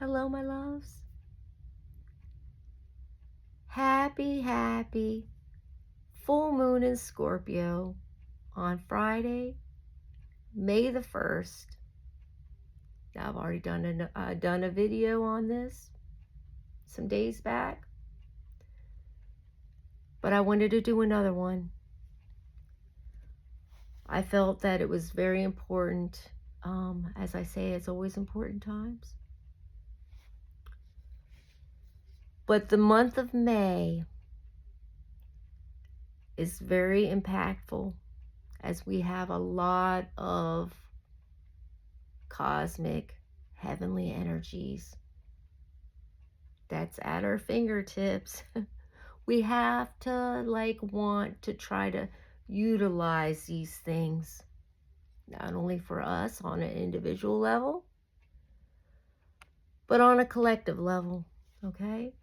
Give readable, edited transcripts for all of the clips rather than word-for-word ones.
Hello, my loves. Happy full moon in Scorpio on Friday, May the 1st. Now, I've already done a video on this some days back, but I wanted to do another one. I felt that it was very important. As I say, it's always important times. But the month of May is very impactful as we have a lot of cosmic heavenly energies that's at our fingertips. We have to want to try to utilize these things, not only for us on an individual level, but on a collective level. Okay,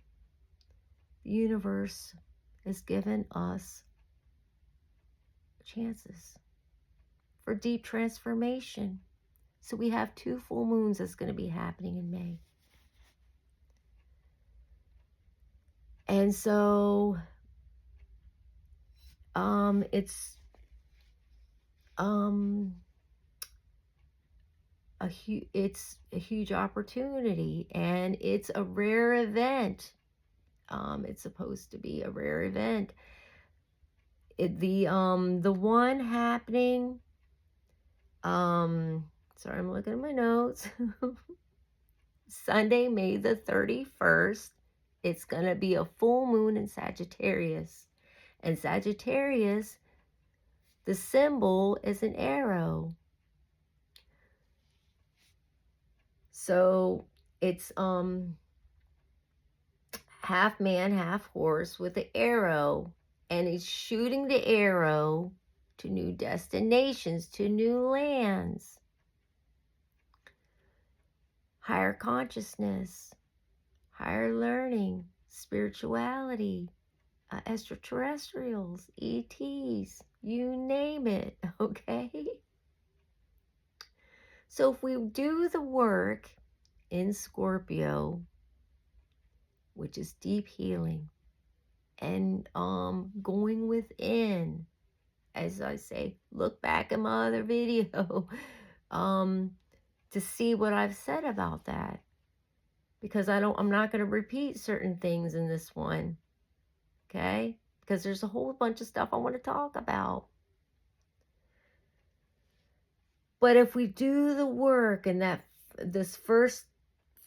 the universe has given us chances for deep transformation. So we have 2 full moons that's going to be happening in May. And so it's it's a huge opportunity, and it's a rare event. It's supposed to be a rare event. The one happening, sorry, I'm looking at my notes. Sunday, May the 31st, it's going to be a full moon in Sagittarius. And Sagittarius, the symbol is an arrow. So it's half man, half horse with the arrow, and he's shooting the arrow to new destinations, to new lands, higher consciousness, higher learning, spirituality, extraterrestrials, ETs, you name it, okay? So if we do the work in Scorpio, which is deep healing, and going within, as I say, look back at my other video to see what I've said about that, because I'm not going to repeat certain things in this one, okay? Because there's a whole bunch of stuff I want to talk about. But if we do the work and this first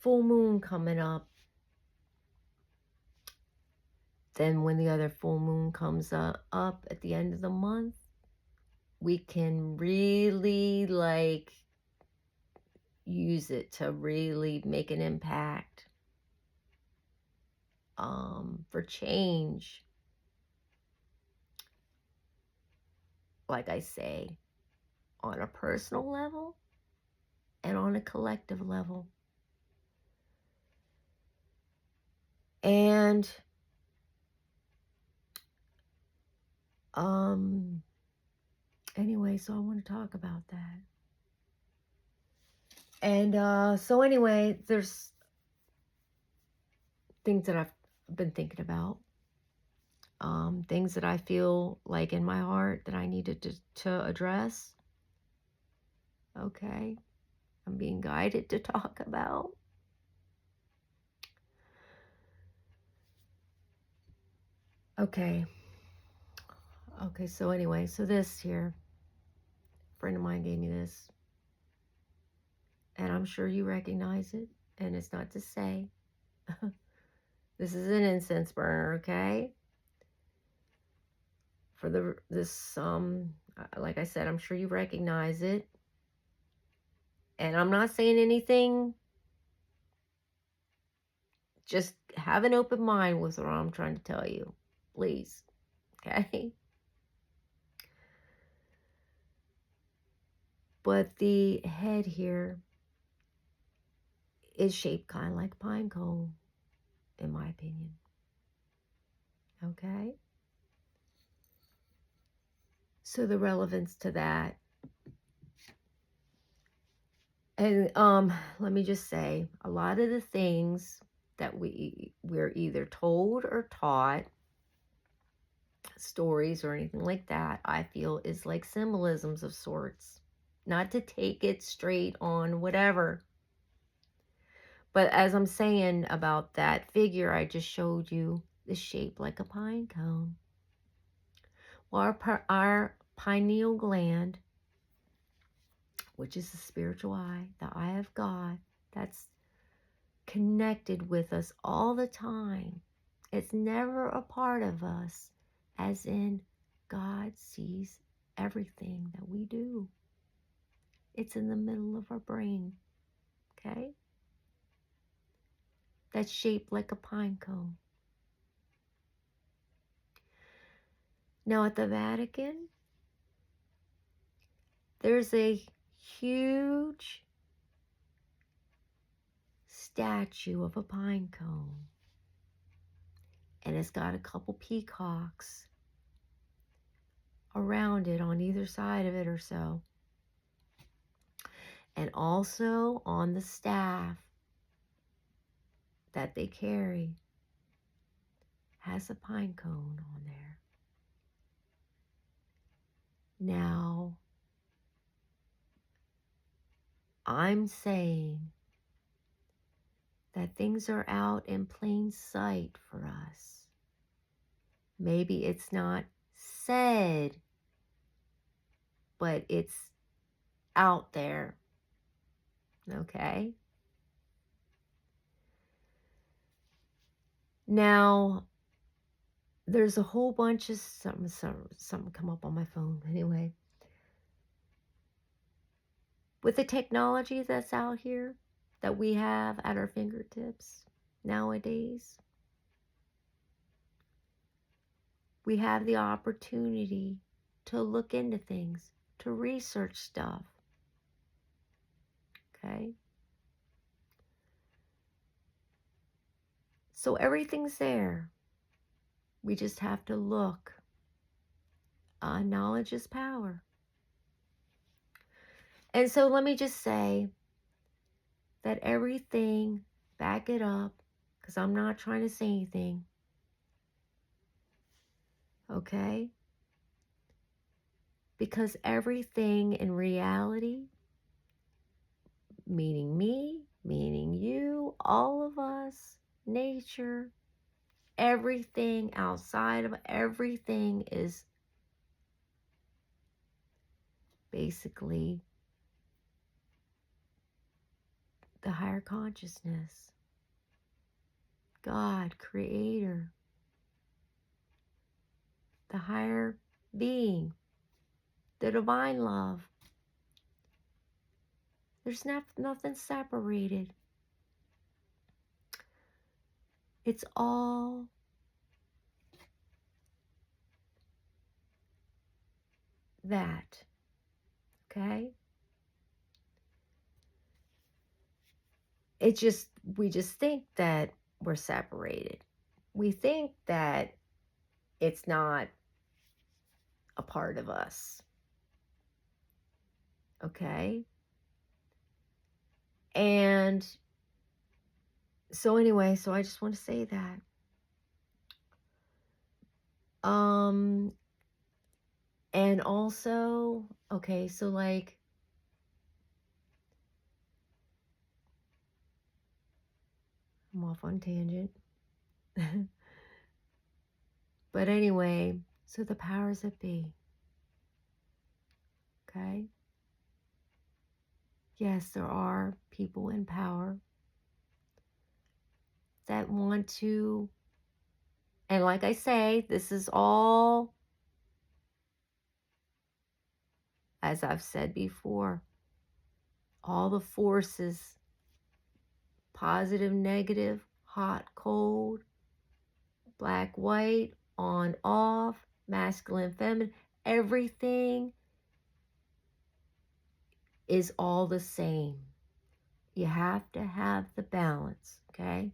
full moon coming up, then when the other full moon comes up at the end of the month, we can really use it to really make an impact for change. Like I say, on a personal level and on a collective level. And anyway, so I want to talk about that. And so anyway, there's things that I've been thinking about, things that I feel like in my heart that I needed to address. Okay, I'm being guided to talk about. Okay, so anyway, so this here, a friend of mine gave me this, and I'm sure you recognize it, and it's not to say. This is an incense burner, okay? For this, like I said, I'm sure you recognize it. And I'm not saying anything. Just have an open mind with what I'm trying to tell you, please, okay? But the head here is shaped kind of like a pine cone, in my opinion, okay? So the relevance to that, And let me just say, a lot of the things that we're either told or taught, stories or anything like that, I feel is like symbolisms of sorts. Not to take it straight on whatever. But as I'm saying about that figure I just showed you, is shaped like a pine cone. Well, our pineal gland, which is the spiritual eye, the eye of God, that's connected with us all the time. It's never a part of us, as in God sees everything that we do. It's in the middle of our brain, okay? That's shaped like a pine cone. Now at the Vatican, there's a huge statue of a pine cone. And it's got a couple peacocks around it on either side of it or so. And also on the staff that they carry has a pine cone on there. Now, I'm saying that things are out in plain sight for us. Maybe it's not said, but it's out there. Okay? Now, there's a whole bunch of something come up on my phone anyway. With the technology that's out here, that we have at our fingertips nowadays, we have the opportunity to look into things, to research stuff. Okay? So everything's there. We just have to look. Knowledge is power. And so let me just say that everything, back it up, because I'm not trying to say anything. Okay? Because everything in reality, meaning me, meaning you, all of us, nature, everything outside of everything is basically the higher consciousness, God, creator, the higher being, the divine love. There's nothing separated. It's all that, okay? We just think that we're separated. We think that it's not a part of us, okay? And so anyway, so I just want to say that. And also, okay, so like, I'm off on tangent. But anyway, so the powers that be, okay? Yes, there are people in power that want to, and like I say, this is all, as I've said before, all the forces, positive, negative, hot, cold, black, white, on, off, masculine, feminine, everything is all the same. You have to have the balance, okay?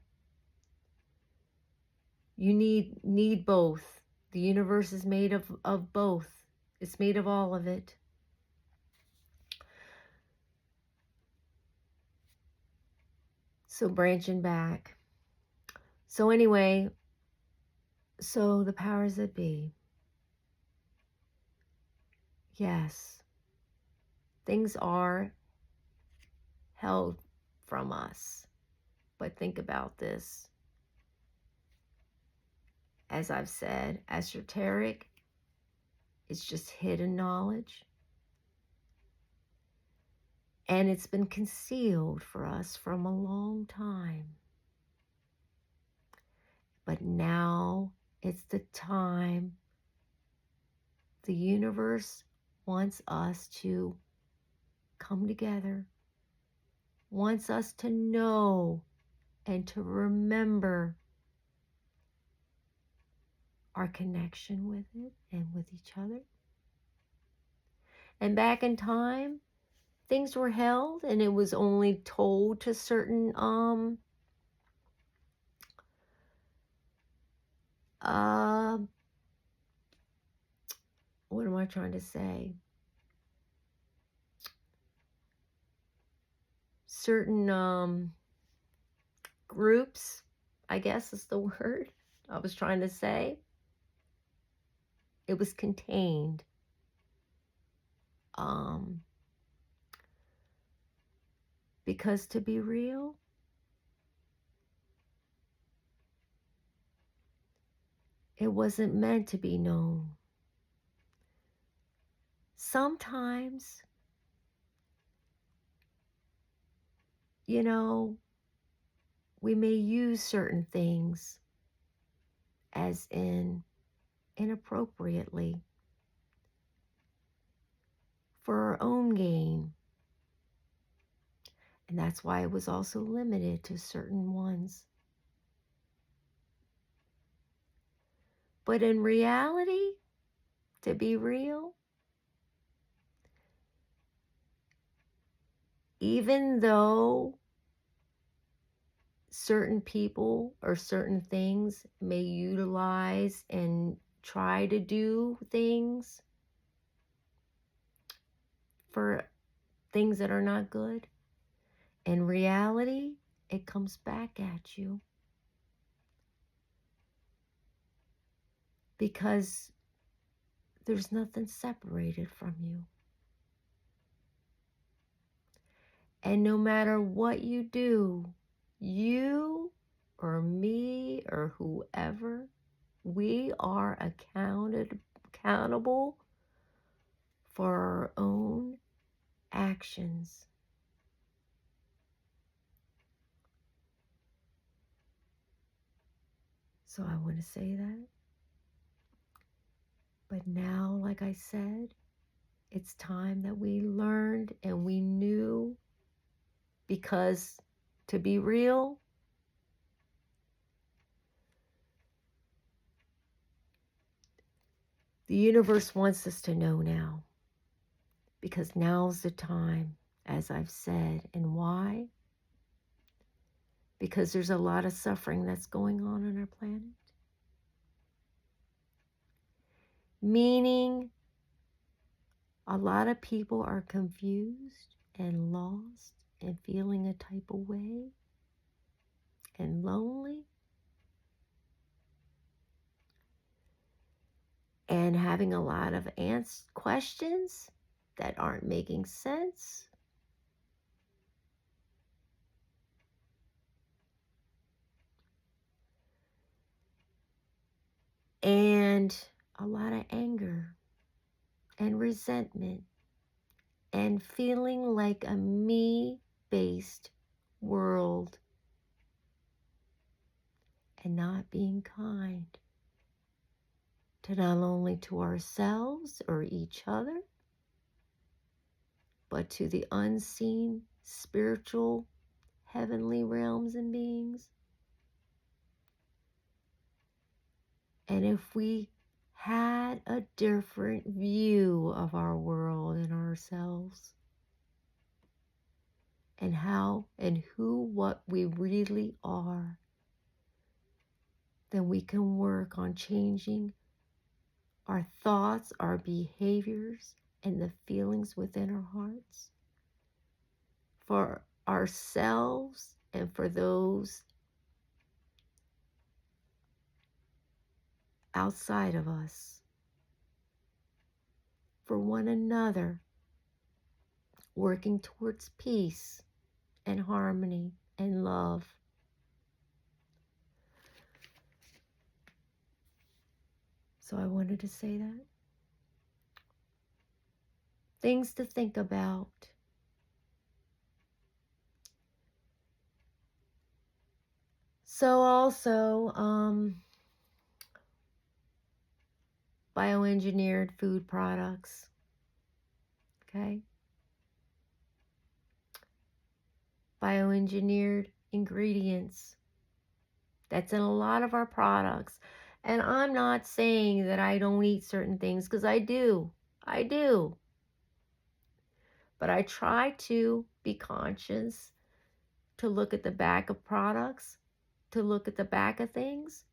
You need both. The universe is made of both. It's made of all of it. So branching back. So anyway, so the powers that be, yes, things are held from us. But think about this. As I've said, esoteric is just hidden knowledge. And it's been concealed for us from a long time. But now it's the time. The universe wants us to come together, wants us to know and to remember our connection with it and with each other. And back in time, things were held and it was only told to certain what am I trying to say? Certain groups, I guess is the word I was trying to say. It was contained. Because to be real, it wasn't meant to be known. Sometimes, you know, we may use certain things as in inappropriately for our own gain. And that's why it was also limited to certain ones. But in reality, to be real, even though certain people or certain things may utilize and try to do things for things that are not good, in reality, it comes back at you. Because there's nothing separated from you. And no matter what you do, you or me or whoever, we are accountable for our own actions. So I want to say that. But now, like I said, it's time that we learned and we knew, because to be real, the universe wants us to know now, because now's the time, as I've said. And why? Because there's a lot of suffering that's going on our planet. Meaning, a lot of people are confused and lost and feeling a type of way and lonely and having a lot of questions that aren't making sense. And a lot of anger and resentment and feeling like a me-based world and not being kind to not only to ourselves or each other, but to the unseen spiritual heavenly realms and beings. And if we had a different view of our world and ourselves and how and what we really are, then we can work on changing our thoughts, our behaviors, and the feelings within our hearts for ourselves and for those outside of us, for one another, working towards peace and harmony and love. So I wanted to say that. Things to think about. So also, bioengineered food products, okay? Bioengineered ingredients. That's in a lot of our products. And I'm not saying that I don't eat certain things, because I do. I do. But I try to be conscious, to look at the back of products, to look at the back of things.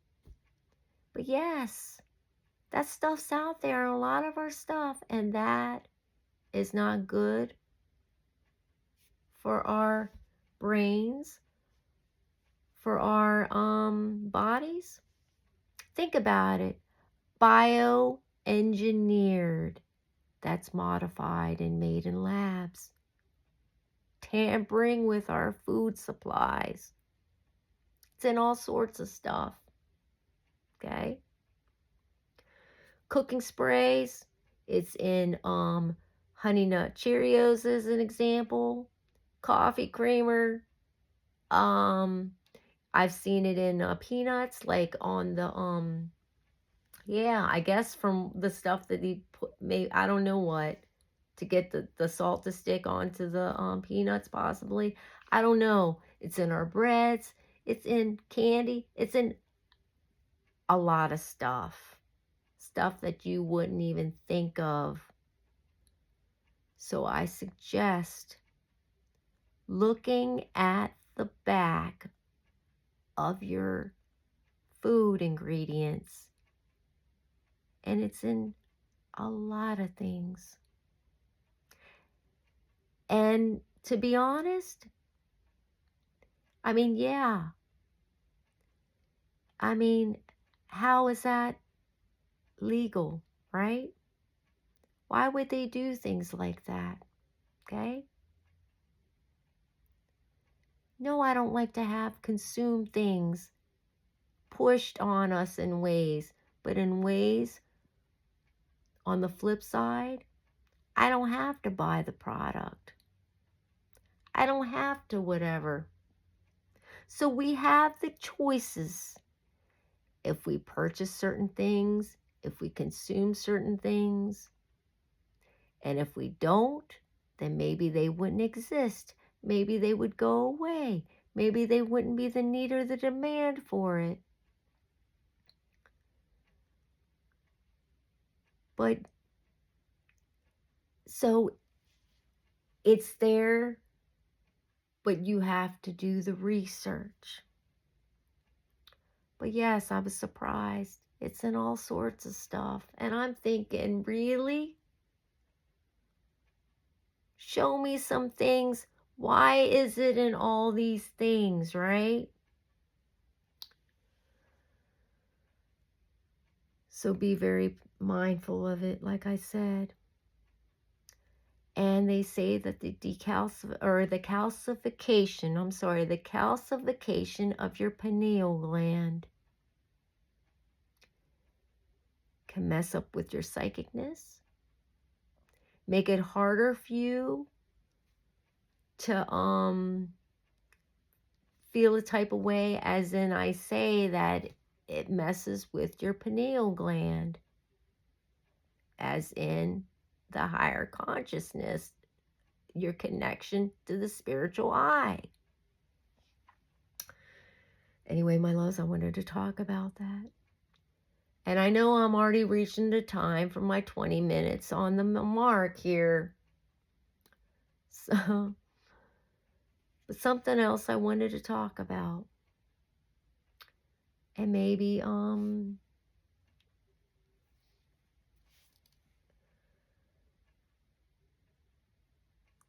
But yes, that stuff's out there in a lot of our stuff, and that is not good for our brains, for our bodies. Think about it. Bioengineered. That's modified and made in labs. Tampering with our food supplies. It's in all sorts of stuff. Okay? Cooking sprays. It's in Honey Nut Cheerios as an example. Coffee creamer. I've seen it in peanuts, like on the yeah, I guess from the stuff that he put, maybe I don't know what, to get the salt to stick onto the peanuts possibly. I don't know. It's in our breads. It's in candy. It's in a lot of stuff. Stuff that you wouldn't even think of. So I suggest looking at the back of your food ingredients. And it's in a lot of things. And to be honest, I mean, yeah. I mean, how is that legal, right? Why would they do things like that? Okay? No, I don't like to have consumed things pushed on us in ways, but in ways, on the flip side, I don't have to buy the product. I don't have to whatever. So we have the choices. If we purchase certain things, if we consume certain things, and if we don't, then maybe they wouldn't exist. Maybe they would go away. Maybe they wouldn't be the need or the demand for it. But so it's there, but you have to do the research. But yes, I was surprised. It's in all sorts of stuff. And I'm thinking, really? Show me some things. Why is it in all these things, right? So be very mindful of it, like I said. And they say that the calcification of your pineal gland can mess up with your psychicness, make it harder for you to feel a type of way, as in I say that it messes with your pineal gland, as in the higher consciousness, your connection to the spiritual eye. Anyway, my loves, I wanted to talk about that. And I know I'm already reaching the time for my 20 minutes on the mark here. So, but something else I wanted to talk about. And maybe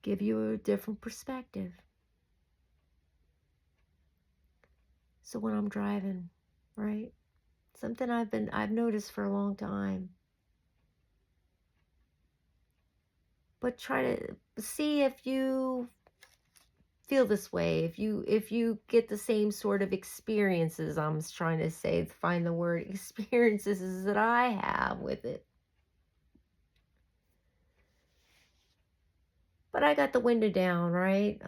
give you a different perspective. So when I'm driving, right? Something I've noticed for a long time. But try to see if you feel this way, if you get the same sort of experiences, I'm trying to say, find the word experiences that I have with it. But I got the window down, right?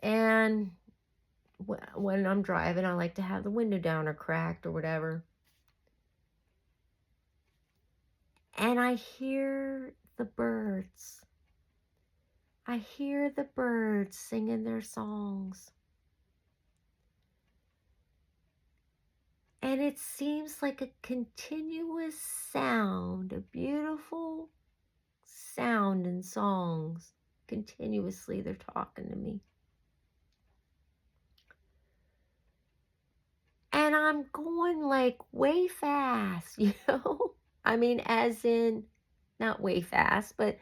And when I'm driving, I like to have the window down or cracked or whatever. And I hear the birds. I hear the birds singing their songs. And it seems like a continuous sound, a beautiful sound and songs. Continuously, they're talking to me. And I'm going like way fast, you know? I mean, as in, not way fast, but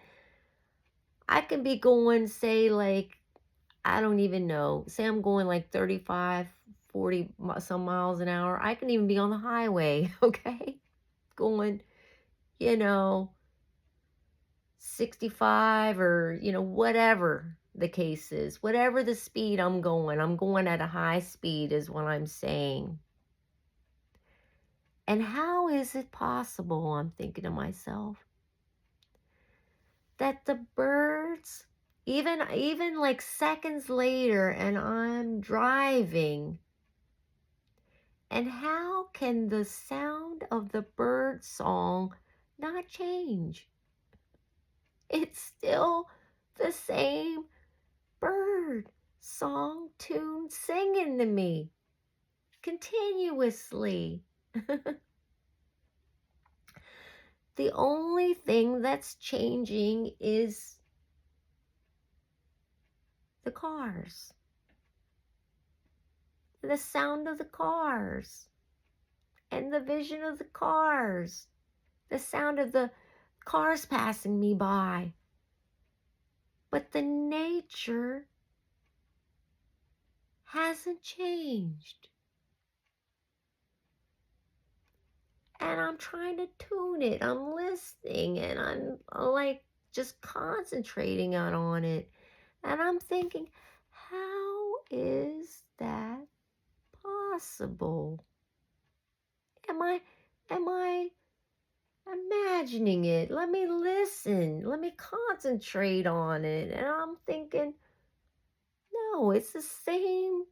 I can be going, say, like, I don't even know. Say I'm going like 35, 40 some miles an hour. I can even be on the highway, okay? Going, you know, 65 or, whatever the case is. Whatever the speed I'm going at a high speed is what I'm saying. And how is it possible, I'm thinking to myself, that the birds, even like seconds later, and I'm driving, and how can the sound of the bird song not change? It's still the same bird song tune singing to me continuously. The only thing that's changing is the cars, the sound of the cars, and the vision of the cars, the sound of the cars passing me by. But the nature hasn't changed. And I'm trying to tune it. I'm listening and I'm like just concentrating on it. And I'm thinking, how is that possible? Am I imagining it? Let me listen. Let me concentrate on it. And I'm thinking, no, it's the same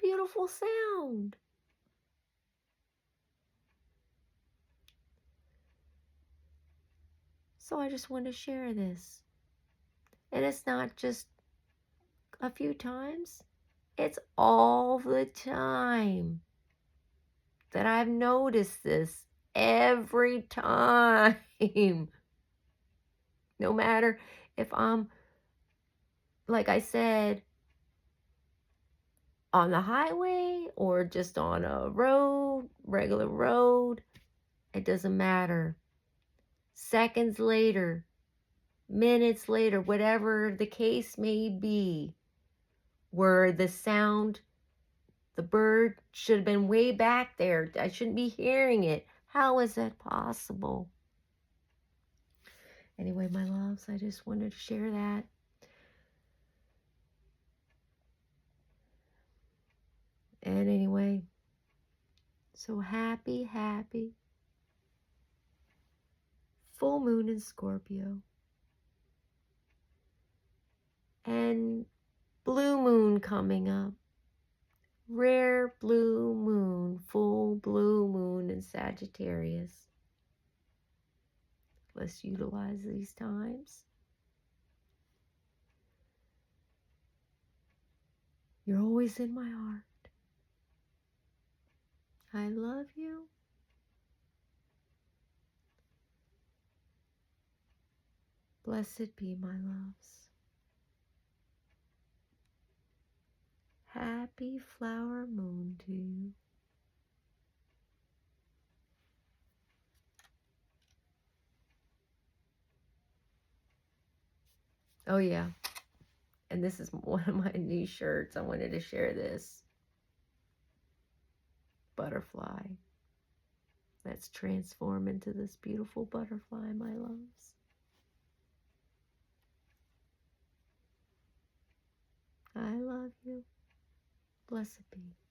beautiful sound. So I just want to share this. And it's not just a few times, it's all the time that I've noticed this every time. No matter if I'm, like I said, on the highway or just on a road, regular road, it doesn't matter. Seconds later, minutes later, whatever the case may be, where the sound, the bird should have been way back there. I shouldn't be hearing it. How is that possible? Anyway, my loves, I just wanted to share that. And anyway, so happy full moon in Scorpio. And blue moon coming up. Rare blue moon, full blue moon in Sagittarius. Let's utilize these times. You're always in my heart. I love you. Blessed be my loves. Happy flower moon to you. Oh yeah, And this is one of my new shirts. I wanted to share this. Butterfly. Let's transform into this beautiful butterfly, my loves. I love you. Blessed be.